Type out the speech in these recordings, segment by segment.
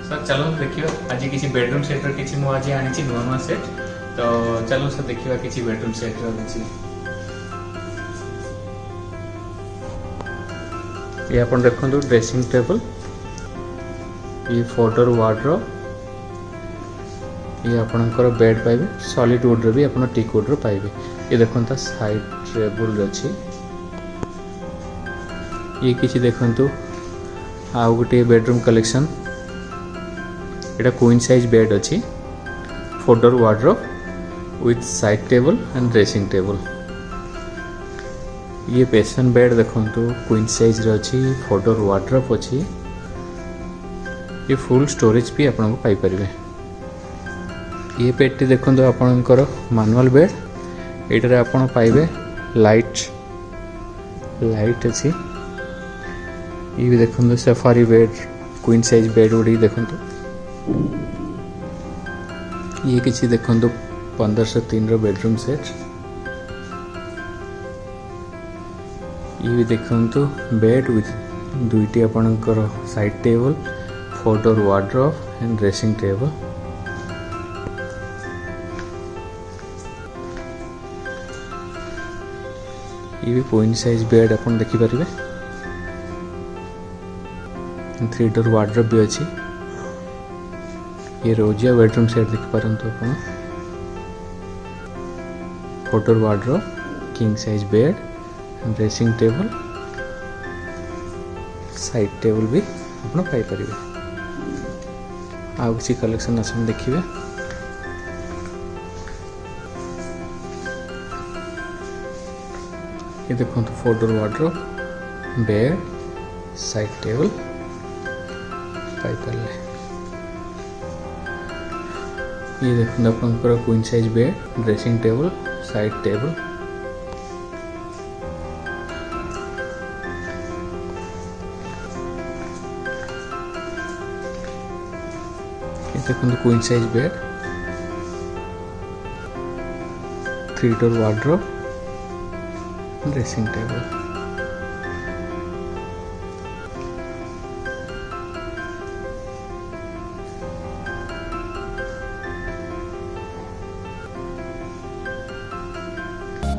Sir चलो देखिए आज किसी बेडरूम सेट किसी मु आज आनी नुआ नुआ सेट तो चलो सर देखिए किसी बेडरूम सेट किसी ये अपन देखो ड्रेसिंग टेबल ये फोटोर वार्डरोब ये आपणकर बेड पाइबे सॉलिड वुड रो भी अपन टीक वुड रो पाइबे। ये देखो साइड टेबल अच्छी ये किसी देखो आउ गोटे बेडरूम कलेक्शन एटा क्वीन साइज बेड अच्छी Fotor wardrobe with side table and dressing table. ये पेशेंट बेड देखो क्वीन साइज रे अच्छी फोटोर वार्डरोब अच्छी ये फुल स्टोरेज भी आपन को पाई परिबे। ये पेटी देखो आपणकर मैनुअल बेड एटारे आपन पाइबे लाइट अच्छी ये भी देखो safari bed queen size bed Gudi देखो ये किसी देखो 1503 रो बेडरूम सेट ये भी देखो बेड विथ दुईटी आपणकर side table Fotor wardrobe and dressing table. ये भी क्वीन साइज बेड अपन देखि परिबे 3 डोर वार्डरोब भी अच्छी ये रोजिया बेडरूम सेट देख पारंतु अपन फोटोर wardrobe king size bed dressing table side table भी अपन पाई परिबे। आ किसी कलेक्शन आसन देखिबे ये देखो फोटोर वार्डरोब बेड साइड टेबल पाई पारे। ये देखो आपनकर queen size bed dressing table side table ये देखो queen size bed 3 door wardrobe dressing table.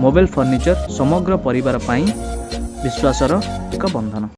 Mobile furniture समग्र परिवार पाई विश्वासर एक बंधन।